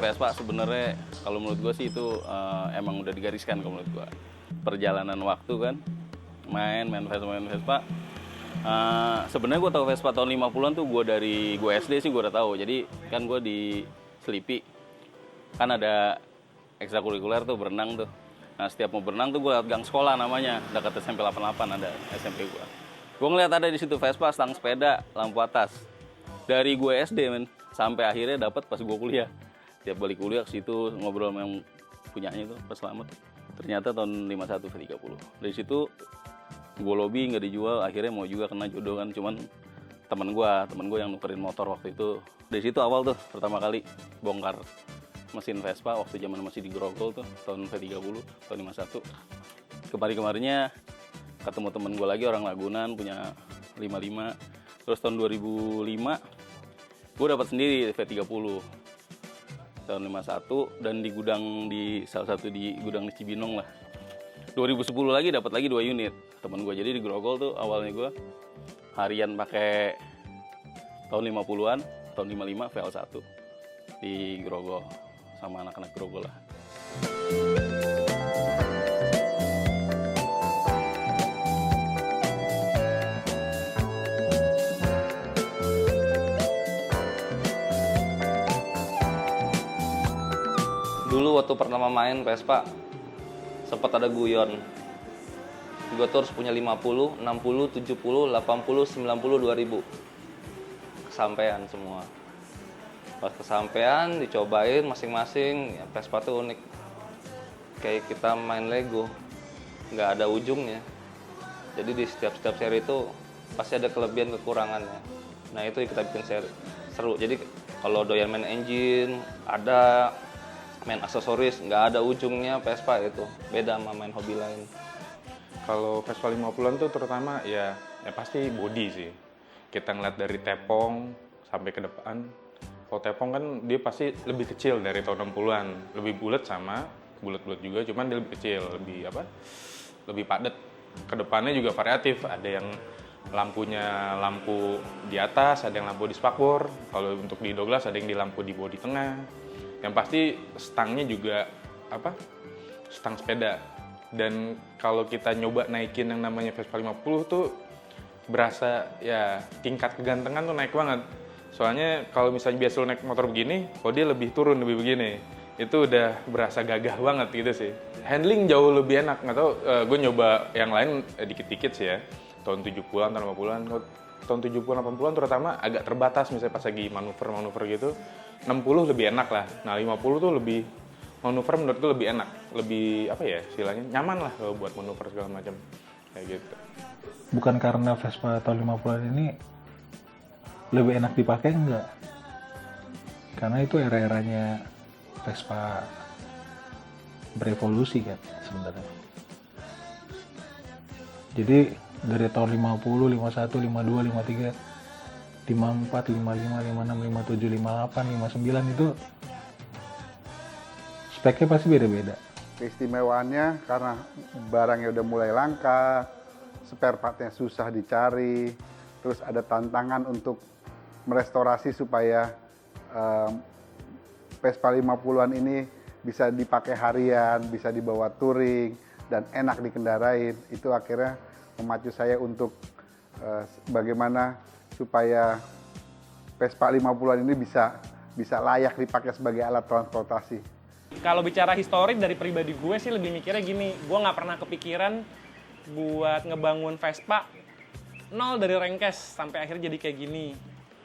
Vespa sebenarnya kalau menurut gue sih itu emang udah digariskan kalau menurut gue. Perjalanan waktu kan, main Vespa. Sebenarnya gue tahu Vespa tahun 50-an tuh gue SD sih gue udah tahu. Jadi kan gue di Selipi kan ada ekstrakurikuler tuh berenang tuh. Nah setiap mau berenang tuh gue lewat gang sekolah namanya, dekat SMP 88 ada SMP gue. Gue ngeliat ada di situ Vespa, stang sepeda, lampu atas. Dari gue SD men, sampai akhirnya dapat pas gue kuliah. Tiap balik kuliah ke situ ngobrol sama yang punyanya tuh, Pak Slamet. Ternyata tahun 51 V30. Dari situ gue lobby nggak dijual, akhirnya mau juga kena jodoh kan. Cuman temen gue yang nukerin motor waktu itu. Dari situ awal tuh pertama kali bongkar mesin Vespa waktu zaman masih di Grogol tuh tahun V30 tahun 51. Kemarinnya ketemu temen gue lagi orang Ragunan punya 55. Terus tahun 2005 gue dapat sendiri V30 tahun 51 dan di gudang di salah satu di gudang di Cibinong lah. 2010 lagi dapat lagi 2 unit temen gue. Jadi di Grogol tuh awalnya gue harian pakai tahun 50-an tahun 55 VL1 di Grogol sama anak-anak Grogol lah. Dulu waktu pertama main Vespa sempat ada guyon. Gue tuh harus punya 50, 60, 70, 80, 90, 2000. Kesampaian semua. Pas kesampean dicobain masing-masing, ya Vespa tuh unik. Kayak kita main Lego, nggak ada ujungnya. Jadi di setiap seri itu pasti ada kelebihan kekurangannya. Nah itu yang kita bikin seri seru. Jadi kalau doyan main engine, ada main aksesoris, nggak ada ujungnya Vespa itu. Beda sama main hobi lain. Kalau Vespa 50-an tuh terutama ya pasti body sih. Kita ngeliat dari tepong sampai ke depan. Kalau tepong kan dia pasti lebih kecil dari tahun 60-an. Lebih bulat sama bulat-bulat juga, cuman dia lebih kecil, lebih padat. Kedepannya juga variatif, ada yang lampunya lampu di atas, ada yang lampu di spakbor. Kalau untuk di Douglas ada yang di lampu di bodi tengah. Yang pasti stangnya juga stang sepeda. Dan kalau kita nyoba naikin yang namanya Vespa 50 tuh berasa ya tingkat kegantengan tuh naik banget. Soalnya kalau misalnya biasa lo naik motor begini, kalau dia lebih turun lebih begini, itu udah berasa gagah banget gitu sih. Handling jauh lebih enak, nggak tahu. Gue nyoba yang lain dikit-dikit sih ya. Tahun 70-an, tahun 80-an. Tahun 70-an, 80-an terutama agak terbatas misalnya pas lagi manuver gitu. 60 lebih enak lah. Nah 50 tuh lebih manuver menurut gue lebih enak, lebih istilahnya nyaman lah kalau buat manuver segala macam kayak gitu. Bukan karena Vespa tahun 50-an ini lebih enak dipakai enggak? Karena itu era-eranya Vespa berevolusi kan sebenarnya. Jadi dari tahun 50, 51, 52, 53, 54, 55, 56, 57, 58, 59 itu speknya pasti beda-beda. Keistimewaannya karena barangnya udah mulai langka, spare partnya susah dicari, terus ada tantangan untuk merestorasi supaya Vespa 50-an ini bisa dipakai harian, bisa dibawa touring, dan enak dikendarain. Itu akhirnya memacu saya untuk bagaimana supaya Vespa 50-an ini bisa layak dipakai sebagai alat transportasi. Kalau bicara histori dari pribadi gue sih lebih mikirnya gini, gue nggak pernah kepikiran buat ngebangun Vespa nol dari rengkes sampai akhirnya jadi kayak gini.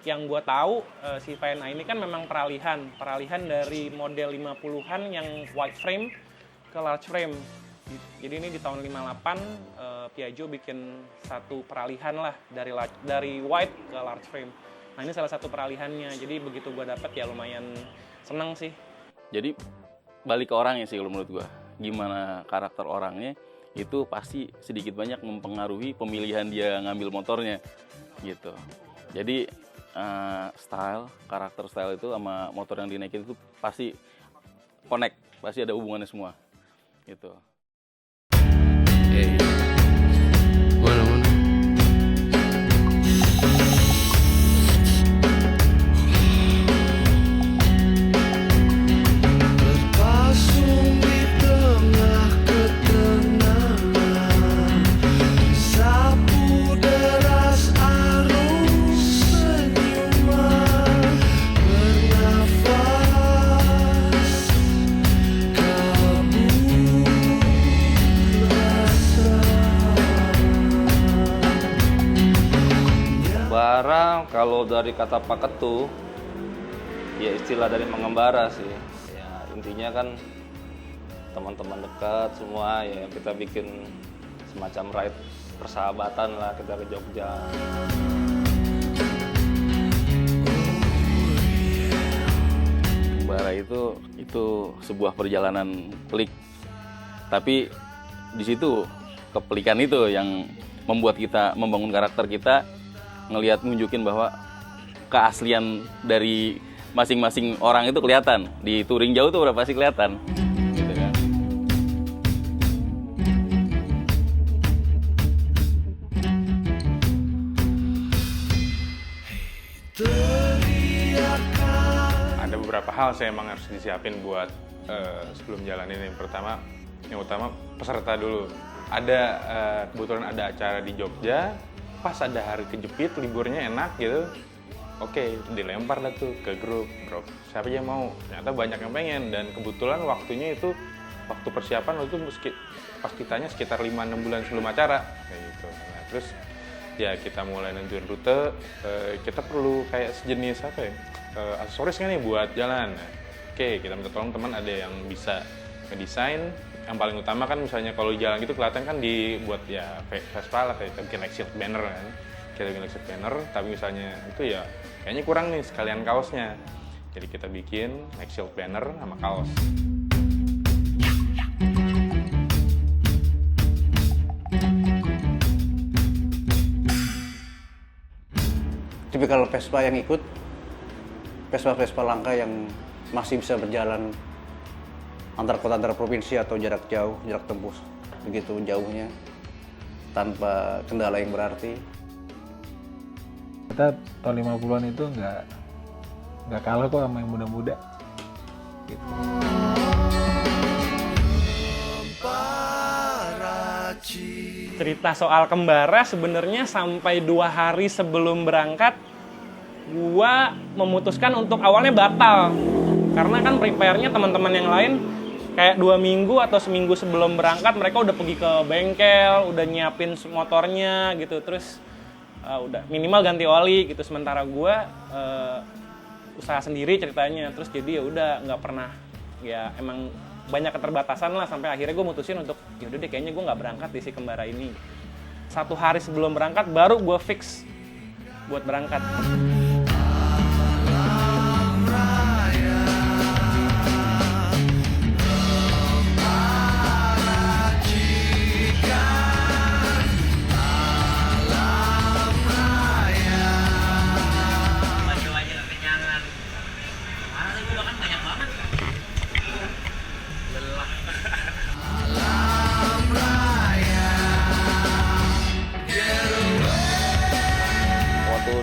Yang gue tahu si VNA ini kan memang peralihan dari model 50-an yang wide frame ke large frame. Jadi ini di tahun 58 Piaggio bikin satu peralihan lah dari wide ke large frame. Nah ini salah satu peralihannya. Jadi begitu gue dapet ya lumayan seneng sih. Jadi balik ke orangnya sih kalau menurut gue. Gimana karakter orangnya itu pasti sedikit banyak mempengaruhi pemilihan dia ngambil motornya gitu. Jadi karakter style itu sama motor yang dinaikin itu pasti connect, pasti ada hubungannya semua gitu. Sebenarnya kalau dari kata paket tuh, ya istilah dari mengembara sih. Ya intinya kan teman-teman dekat semua ya kita bikin semacam ride persahabatan lah kita ke Jogja. Bara itu sebuah perjalanan pelik. Tapi di situ kepelikan itu yang membuat kita membangun karakter kita, ngelihat nunjukin bahwa keaslian dari masing-masing orang itu kelihatan. Di touring jauh tuh udah pasti kelihatan. Gitu kan. Ada beberapa hal saya emang harus disiapin buat sebelum jalan ini. Yang utama peserta dulu. Ada kebetulan ada acara di Jogja, pas ada hari kejepit, liburnya enak gitu. Oke, dilempar lah tuh ke grup, bro. Siapa yang mau? Ternyata banyak yang pengen dan kebetulan waktunya itu waktu persiapan waktu itu pas kitanya sekitar 5-6 bulan sebelum acara kayak gitu. Nah, terus ya kita mulai nentuin rute, kita perlu kayak sejenis apa ya? Aksesoris kan nih buat jalan. Nah, oke, kita minta tolong teman ada yang bisa ngedesain. Yang paling utama kan misalnya kalau jalan gitu kelihatan kan dibuat ya Vespa lah, kayak kita bikin like shield banner kan. Kita bikin like shield banner, tapi misalnya itu ya kayaknya kurang nih sekalian kaosnya. Jadi kita bikin like shield banner sama kaos. Tipikal Vespa yang ikut, Vespa langka yang masih bisa berjalan antar kota, antar provinsi atau jarak jauh, jarak tempuh begitu jauhnya tanpa kendala yang berarti. Kita tahun 50-an itu nggak kalah kok sama yang muda-muda. Gitu. Cerita soal kembara sebenarnya sampai 2 hari sebelum berangkat, gua memutuskan untuk awalnya batal. Karena kan prepare-nya teman-teman yang lain kayak 2 minggu atau seminggu sebelum berangkat mereka udah pergi ke bengkel, udah nyiapin motornya gitu, terus udah minimal ganti oli gitu. Sementara gue usaha sendiri ceritanya, terus jadi ya udah nggak pernah, ya emang banyak keterbatasan lah sampai akhirnya gue mutusin untuk yaudah deh kayaknya gue nggak berangkat di si kembara ini. 1 hari sebelum berangkat baru gue fix buat berangkat.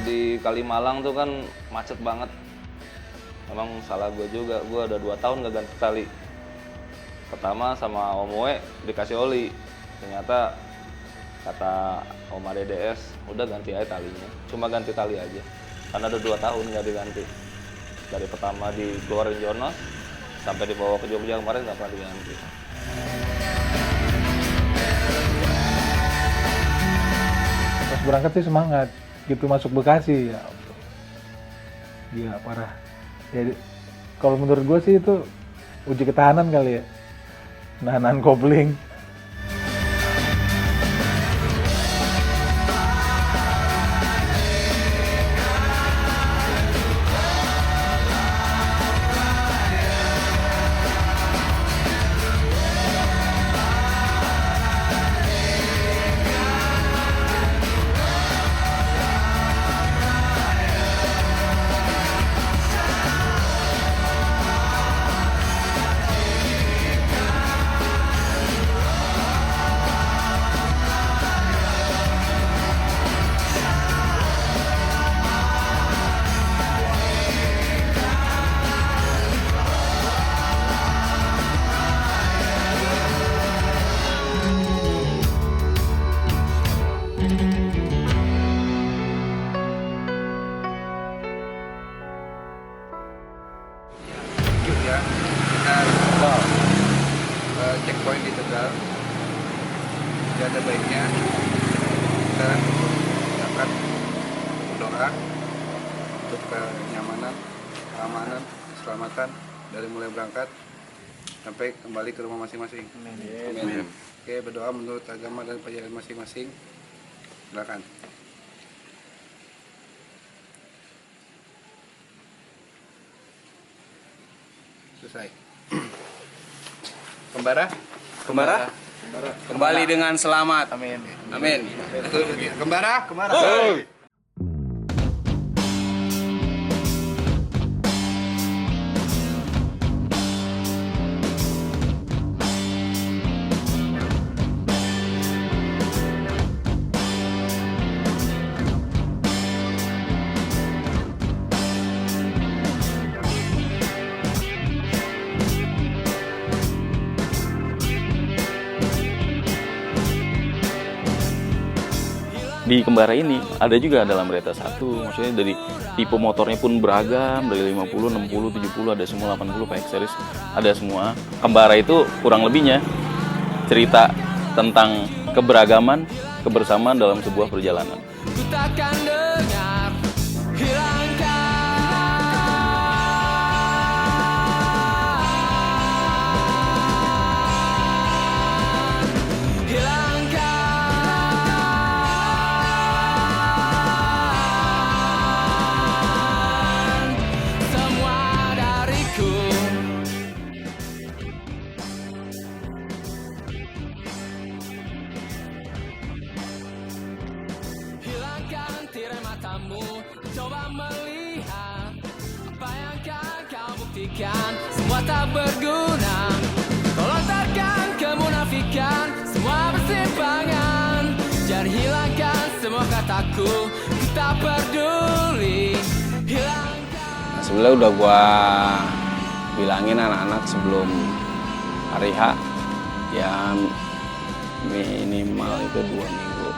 Di Kalimalang tuh kan macet banget. Emang salah gue juga, gue udah 2 tahun gak ganti tali. Pertama sama Om Oe dikasih oli, ternyata kata Om DDS udah ganti aja talinya, cuma ganti tali aja karena udah 2 tahun gak diganti. Dari pertama dikeluarin Jonos sampai dibawa ke Jogja kemarin gak pernah diganti. Pas berangkat sih semangat, gitu masuk Bekasi ya. Gila parah. Jadi kalau menurut gue sih itu uji ketahanan kali ya. Nahan kopling. Ya, kita checkpoint di Tegal. Tidak ada baiknya kita akan berdoa kenyamanan, keamanan, keselamatan dari mulai berangkat sampai kembali ke rumah masing-masing. Amin. Oke, berdoa menurut agama dan perjalanan masing-masing. Silakan. Selesai. Kembara? Kembara? Kembali dengan selamat. Amin. Amin. Kembara? Kembara. Di Kembara ini ada juga dalam Beretta 1, maksudnya dari tipe motornya pun beragam, dari 50, 60, 70, ada semua 80, PX series, ada semua. Kembara itu kurang lebihnya cerita tentang keberagaman, kebersamaan dalam sebuah perjalanan. Ku takkan dengar coba melihat apa yang akan kau buktikan, semua tak berguna. Kau lontarkan kemunafikan, semua bersimpangan. Jangan hilangkan semua kataku, ku tak peduli. Hilangkan. Sebenarnya udah gua bilangin anak-anak sebelum hari H, ya minimal itu 2 minggu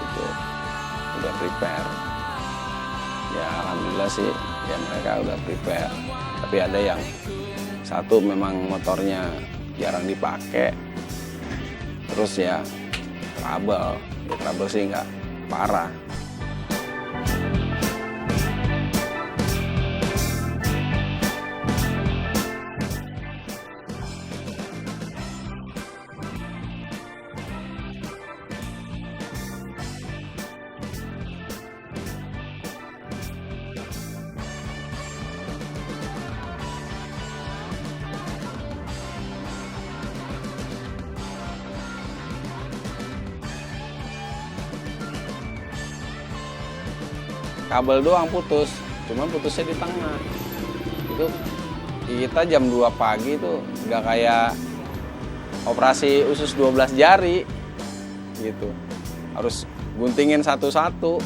itu udah prepare. Ya alhamdulillah sih ya mereka udah prepare, tapi ada yang satu memang motornya jarang dipakai, terus ya trouble sih nggak parah. Kabel doang putus, cuma putusnya di tengah. Itu kita jam 2 pagi tuh udah kayak operasi usus 12 jari gitu. Harus guntingin satu-satu.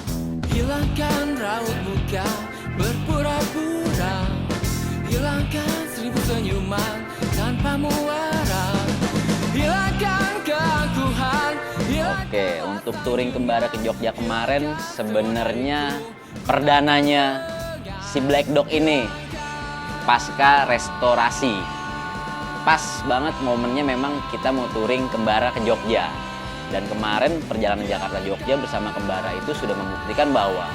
Hilangkan raut muka berpura-pura, hilangkan 1000 senyuman tanpa muara, hilangkan keangkuhan. Oke, untuk touring Kembara ke Jogja kemarin sebenarnya perdananya si Black Dog ini pasca restorasi. Pas banget momennya, memang kita mau touring Kembara ke Jogja. Dan kemarin perjalanan Jakarta-Jogja bersama Kembara itu sudah membuktikan bahwa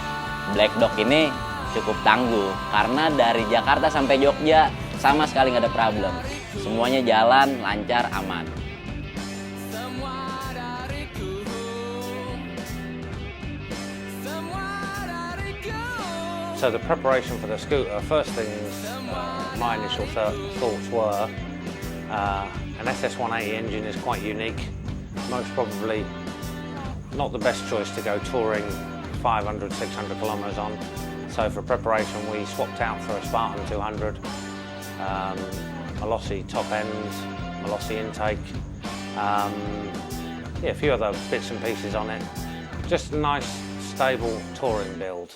Black Dog ini cukup tangguh. Karena dari Jakarta sampai Jogja sama sekali nggak ada problem. Semuanya jalan, lancar, aman. So the preparation for the scooter, first things, my initial thoughts were an SS180 engine is quite unique. Most probably not the best choice to go touring 500, 600 kilometers on. So for preparation we swapped out for a Spartan 200, Malossi top end, Malossi intake, a few other bits and pieces on it. Just a nice, stable touring build.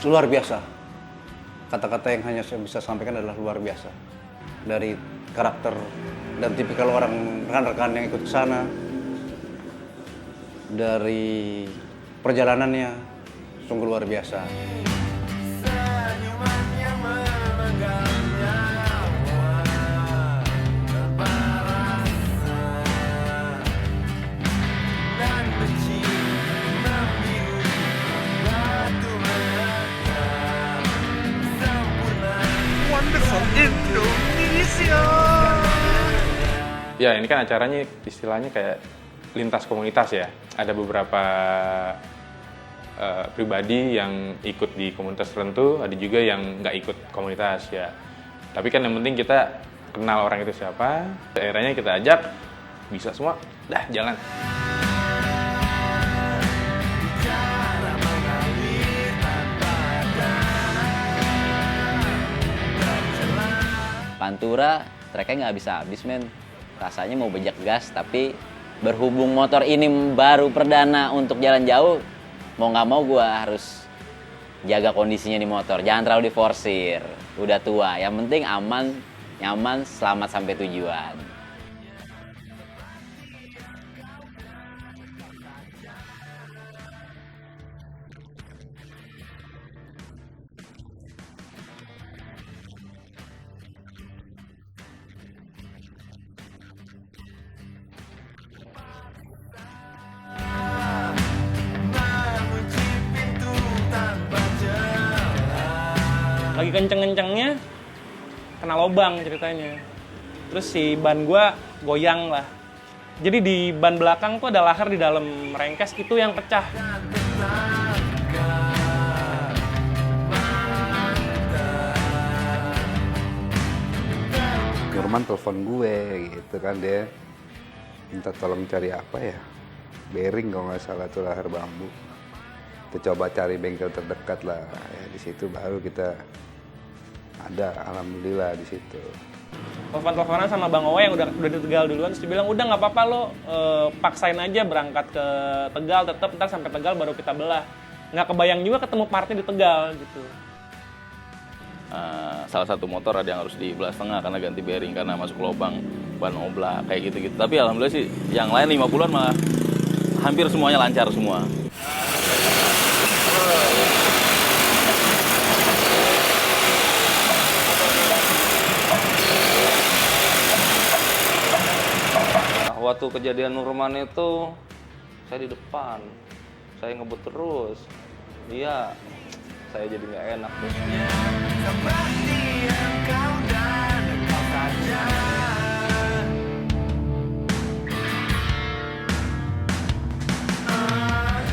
Luar biasa. Kata-kata yang hanya saya bisa sampaikan adalah luar biasa. Dari karakter dan tipikal orang rekan-rekan yang ikut ke sana, dari perjalanannya sungguh luar biasa. Ya, ini kan acaranya istilahnya kayak lintas komunitas ya. Ada beberapa pribadi yang ikut di komunitas tertentu, ada juga yang nggak ikut komunitas ya. Tapi kan yang penting kita kenal orang itu siapa, daerahnya kita ajak, bisa semua, dah jalan. Pantura, treknya nggak habis-habis, men. Rasanya mau bejak gas, tapi berhubung motor ini baru perdana untuk jalan jauh, mau nggak mau gue harus jaga kondisinya di motor. Jangan terlalu diforsir. Udah tua, yang penting aman, nyaman, selamat sampai tujuan. Lagi kenceng-kencengnya kena lobang ceritanya. Terus si ban gua goyang lah. Jadi di ban belakang tuh ada lahar di dalam rengkes, itu yang pecah. Nurman telepon gue gitu kan, dia minta tolong cari apa ya, bearing kalau nggak salah tuh lahar bambu. Kita coba cari bengkel terdekat lah, ya di situ baru kita ada, alhamdulillah di situ. Telepon-teleponan sama Bang Owe yang udah di Tegal duluan, terus dia bilang udah nggak apa-apa lo paksain aja berangkat ke Tegal, tetap ntar sampai Tegal baru kita belah. Nggak kebayang juga ketemu partnya di Tegal gitu. Salah satu motor ada yang harus dibelah setengah karena ganti bearing karena masuk lubang ban oblak kayak gitu-gitu. Tapi alhamdulillah sih yang lain 50-an malah hampir semuanya lancar semua. Waktu kejadian Nurman itu saya di depan, saya ngebut terus, dia saya jadi nggak enak tuh.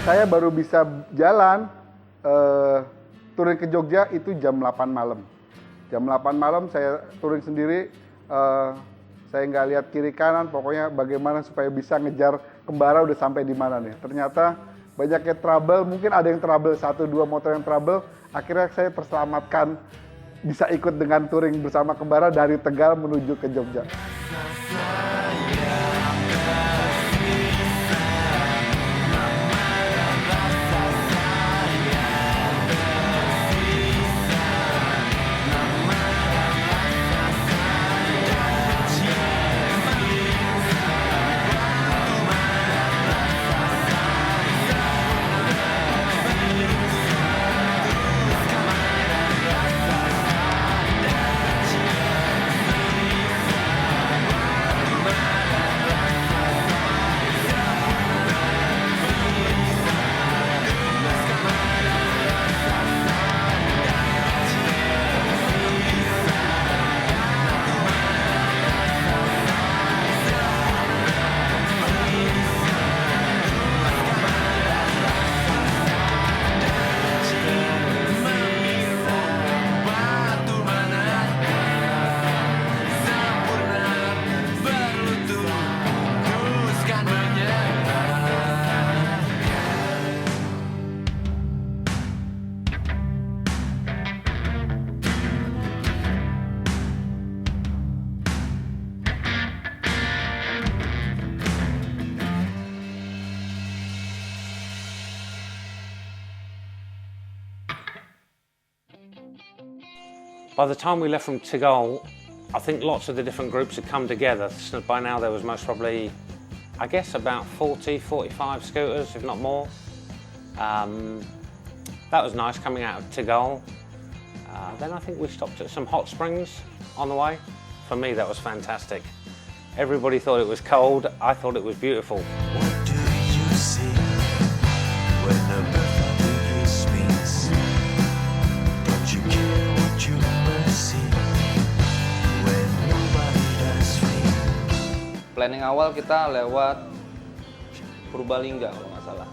Saya baru bisa jalan touring ke Jogja itu jam 8 malam. Jam 8 malam saya touring sendiri, saya nggak lihat kiri kanan, pokoknya bagaimana supaya bisa ngejar kembara udah sampai di mana nih. Ternyata banyaknya trouble, mungkin ada yang trouble, 1-2 motor yang trouble, akhirnya saya terselamatkan, bisa ikut dengan touring bersama kembara dari Tegal menuju ke Jogja. By the time we left from Tegal, I think lots of the different groups had come together. So by now there was most probably I guess about 40, 45 scooters, if not more. That was nice coming out of Tegel. Then I think we stopped at some hot springs on the way. For me, that was fantastic. Everybody thought it was cold. I thought it was beautiful. What do you see when the birthday speaks? Don't you care what you see when nobody does speak? Planning awal kita lewat Purbalingga kalau nggak salah.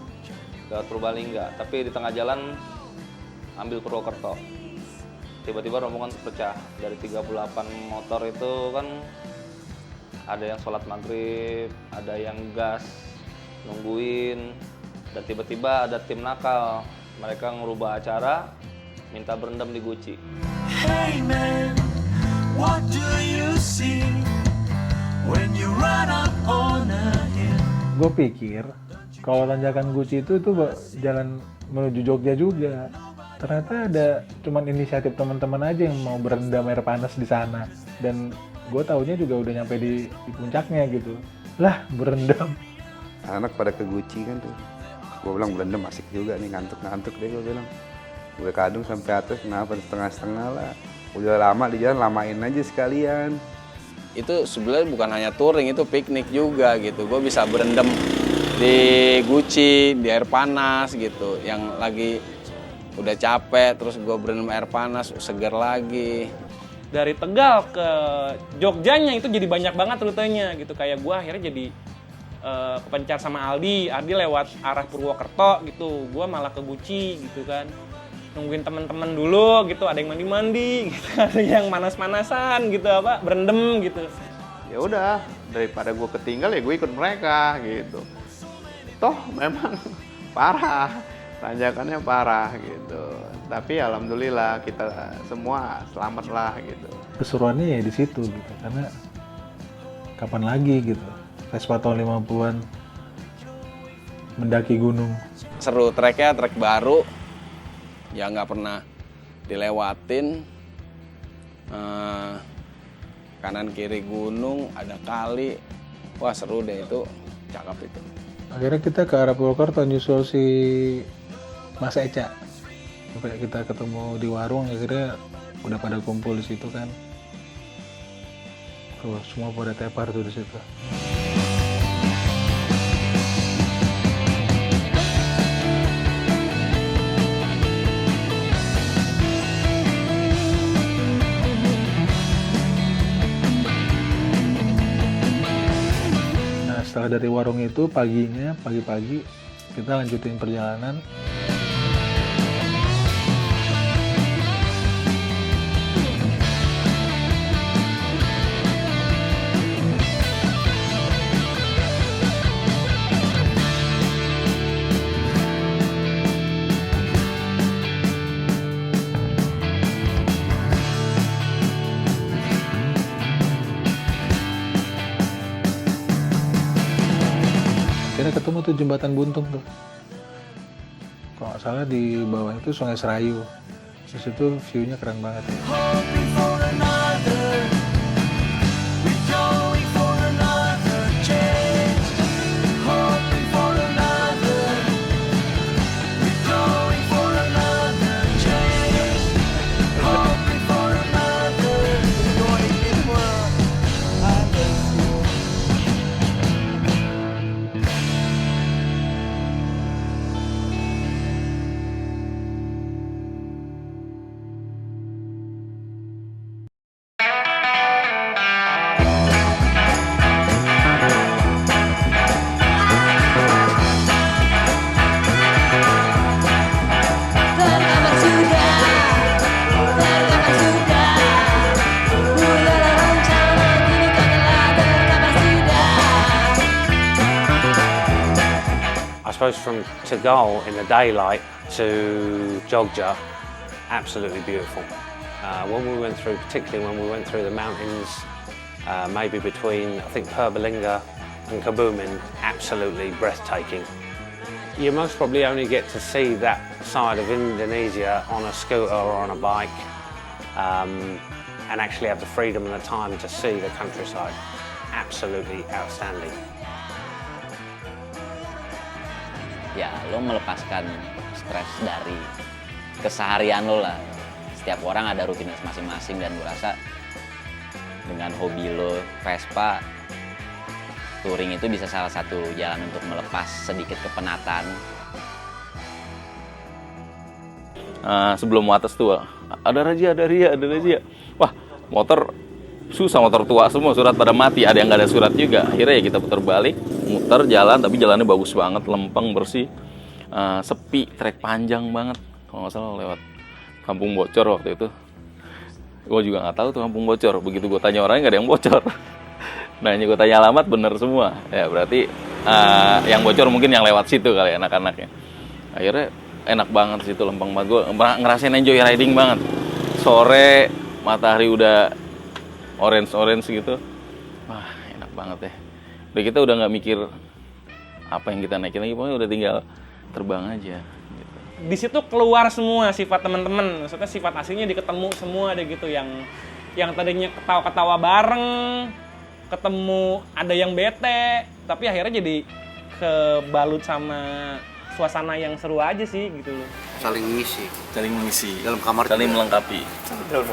Lewat Purbalingga, tapi di tengah jalan ambil Purwokerto. Tiba-tiba rombongan pecah. Dari 38 motor itu kan ada yang sholat maghrib, ada yang gas, nungguin, dan tiba-tiba ada tim nakal. Mereka ngerubah acara, minta berendam di Gucci. Hey man, what do you see when you run up on a hill? Gue pikir kalau tanjakan Gucci itu jalan menuju Jogja juga. Ternyata ada cuman inisiatif teman-teman aja yang mau berendam air panas di sana. Dan gue taunya juga udah nyampe di puncaknya gitu. Lah, berendam. Anak pada ke Gucci kan tuh. Gue bilang berendam asik juga nih, ngantuk-ngantuk deh gue bilang. Gue kadung sampai atas, kenapa setengah-setengah lah. Udah lama di jalan, lamain aja sekalian. Itu sebenarnya bukan hanya touring, itu piknik juga gitu. Gue bisa berendam di Gucci, di air panas gitu. Yang lagi udah capek, terus gue berendam air panas, segar lagi. Dari Tegal ke Jogjanya itu jadi banyak banget rutenya gitu. Kayak gue akhirnya jadi kepencar sama Aldi lewat arah Purwokerto gitu. Gue malah ke Gucci gitu kan. Nungguin teman-teman dulu gitu, ada yang mandi-mandi gitu, ada yang manas-manasan gitu, berendam gitu. Ya udah, daripada gue ketinggal ya gue ikut mereka gitu. Toh memang parah, tanjakannya parah gitu. Tapi alhamdulillah kita semua selamat lah gitu. Keseruannya ya di situ gitu, karena kapan lagi gitu Vespa tahun 50-an mendaki gunung. Seru, treknya trek baru, ya nggak pernah dilewatin. Kanan kiri gunung, ada kali, wah seru deh itu, cakep itu. Akhirnya kita ke arah Purwokerto nyusul si Mas Eca. Sampai kita ketemu di warung, akhirnya udah pada kumpul di situ kan. Tuh, semua pada tepar tuh di situ. Nah, setelah dari warung itu pagi-pagi kita lanjutin perjalanan. Akhirnya ketemu tuh jembatan buntung tuh. Kalau nggak salah di bawah itu Sungai Serayu. Di situ view-nya keren banget. Hoping for another, we're going for another change. Hoping for another, we're going for another change. Hoping for another, we're going in world. I miss you. I suppose from Tegel in the daylight to Jogja, absolutely beautiful. When we went through, particularly when we went through the mountains, maybe between, I think, Purbalingga and Kebumen, absolutely breathtaking. You most probably only get to see that side of Indonesia on a scooter or on a bike, and actually have the freedom and the time to see the countryside. Absolutely outstanding. ya lo melepaskan stres dari keseharian lo lah. Setiap orang ada rutinitas masing-masing, dan gue rasa dengan hobi lo Vespa, touring itu bisa salah satu jalan untuk melepas sedikit kepenatan. Sebelum atas tuh ada Raja. Wah, motor susah, motor tua semua, surat pada mati, ada yang nggak ada surat juga. Akhirnya ya kita putar balik, muter jalan, tapi jalannya bagus banget, lempeng, bersih, sepi, trek panjang banget. Kalau nggak salah lewat Kampung Bocor waktu itu. Gue juga nggak tahu tuh Kampung Bocor. Begitu gue tanya orangnya nggak ada yang bocor. Nah, ini gue tanya alamat bener semua. Ya berarti yang bocor mungkin yang lewat situ kali anak-anaknya. Akhirnya enak banget situ, lempeng banget. Gue ngerasain enjoy riding banget. Sore matahari udah orange gitu. Wah, enak banget ya. Udah kita udah nggak mikir apa yang kita naikin lagi, pokoknya udah tinggal terbang aja. Gitu. Di situ keluar semua sifat teman-teman, maksudnya sifat aslinya diketemu semua deh gitu, yang tadinya ketawa-ketawa bareng, ketemu ada yang bete, tapi akhirnya jadi kebalut sama suasana yang seru aja sih gitu loh. Saling mengisi. Dalam kamar saling melengkapi. Dalam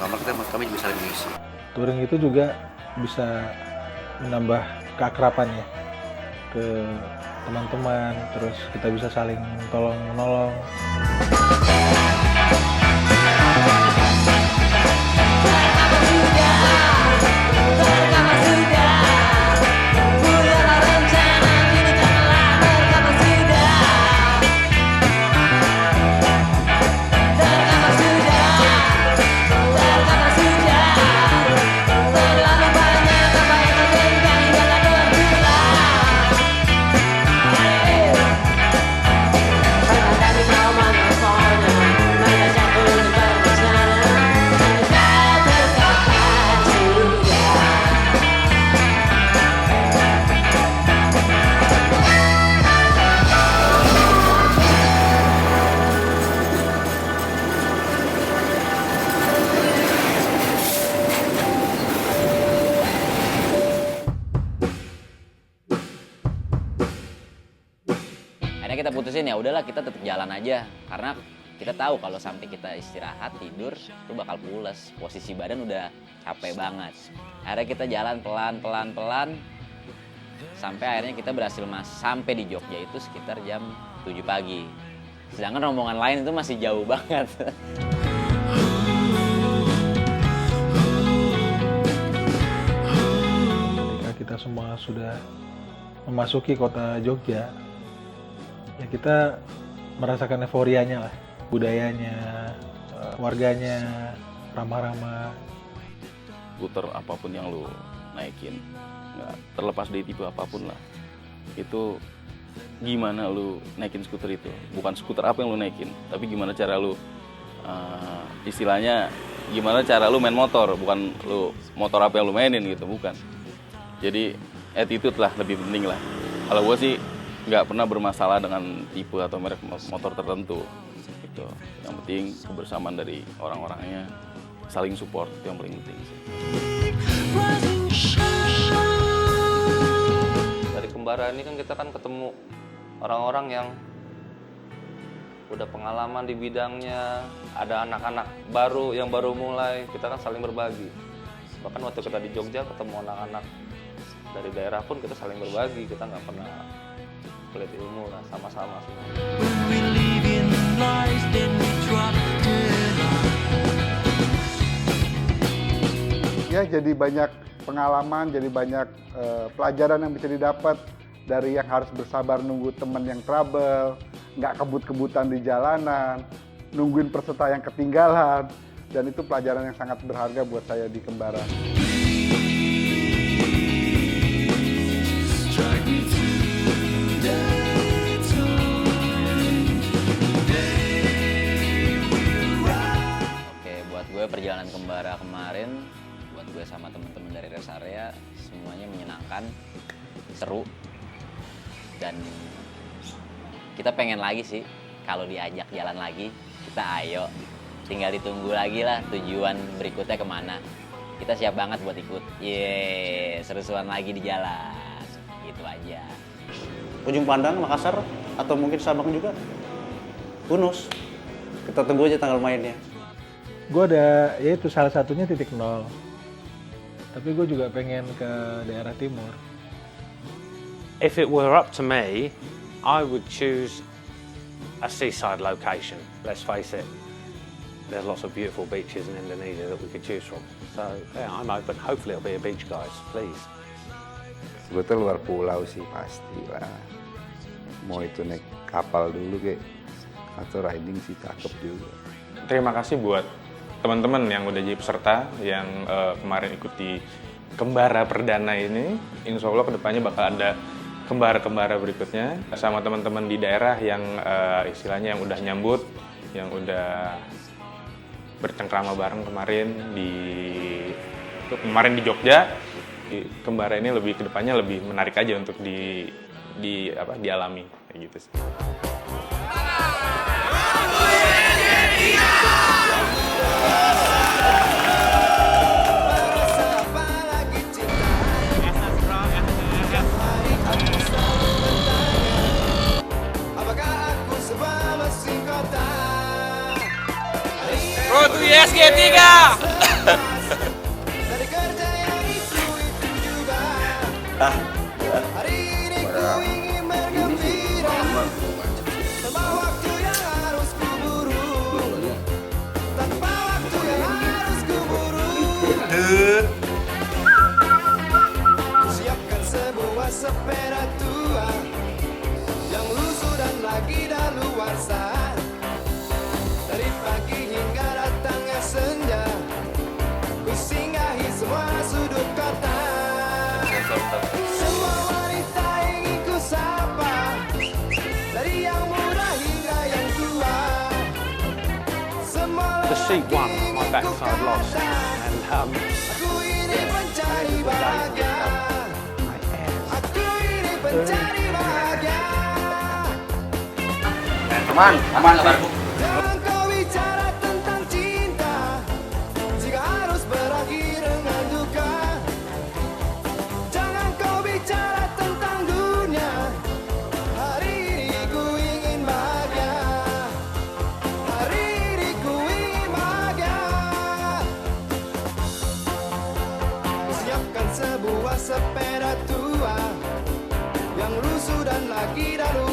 kamar kami juga saling mengisi. Touring itu juga bisa menambah keakraban ya ke teman-teman, terus kita bisa saling tolong-menolong. Akhirnya kita putusin ya udahlah kita tetap jalan aja, karena kita tahu kalau sampai kita istirahat tidur itu bakal pules, posisi badan udah capek banget. Akhirnya kita jalan pelan sampai akhirnya kita berhasil sampai di Jogja itu sekitar jam 7 pagi. Sedangkan rombongan lain itu masih jauh banget. Ketika kita semua sudah memasuki kota Jogja, ya kita merasakan euforianya lah, budayanya, warganya ramah-ramah. Skuter apapun yang lu naikin, nggak terlepas dari tipe apapun lah, itu gimana lu naikin skuter itu, bukan skuter apa yang lu naikin, tapi gimana cara lu istilahnya gimana cara lu main motor, bukan lu motor apa yang lu mainin gitu, bukan. Jadi attitude lah lebih penting lah. Kalau gue sih nggak pernah bermasalah dengan tipe atau merek motor tertentu gitu. Yang penting kebersamaan dari orang-orangnya, saling support, itu yang paling penting sih. Dari Kembara ini kan kita kan ketemu orang-orang yang udah pengalaman di bidangnya, ada anak-anak baru yang baru mulai, kita kan saling berbagi. Bahkan waktu kita di Jogja ketemu anak-anak dari daerah pun kita saling berbagi, kita nggak pernah pelit ilmu lah, sama-sama semua. Ya, jadi banyak pengalaman, jadi banyak pelajaran yang bisa didapat dari yang harus bersabar nunggu teman yang trouble, nggak kebut-kebutan di jalanan, nungguin peserta yang ketinggalan, dan itu pelajaran yang sangat berharga buat saya di Kembara. Perjalanan Kembara kemarin buat gue sama temen-temen dari rest area semuanya menyenangkan, seru, dan kita pengen lagi sih kalau diajak jalan lagi, kita ayo, tinggal ditunggu lagi lah tujuan berikutnya kemana. Kita siap banget buat ikut. Seru-seruan lagi di jalan, gitu aja. Ujung Pandang, Makassar, atau mungkin Sabang juga. Who knows? Kita tunggu aja tanggal mainnya. Gue ada, ya itu salah satunya titik nol. Tapi gue juga pengen ke daerah timur. If it were up to me, I would choose a seaside location. Let's face it, there's lots of beautiful beaches in Indonesia that we could choose from. So yeah, I'm open. Hopefully it'll be a beach, guys. Please. Sebetulnya luar pulau sih pasti lah. Mau itu naik kapal dulu kayak atau riding sih cakep juga. Terima kasih buat teman-teman yang udah jadi peserta yang kemarin ikuti Kembara Perdana ini. Insya Allah kedepannya bakal ada kembara-kembara berikutnya sama teman-teman di daerah yang istilahnya yang udah nyambut, yang udah bercengkrama bareng kemarin di Jogja. Kembara ini lebih kedepannya lebih menarik aja untuk dialami kayak gitu sih. Road to ISG 3. Siapkan sebuah sepeda tua yang lusuh dan lagi daluarsa. Dari pagi hingga datangnya senja, ku singgahi semua sudut kota. Semua wanita ingin ku sapa, dari yang muda hingga yang tua. Semua The seat won, my backside lost, and aku ini pencari bahagia. Aku ini pencari bahagia. Aman, Jangan kau bicara tentang cinta jika harus berakhir dengan duka. Jangan kau bicara tentang dunia. Hari ini ku ingin bahagia. Hari ini ku ingin bahagia. Siapkan sebuah sepeda tua yang lusuh dan lagi dalu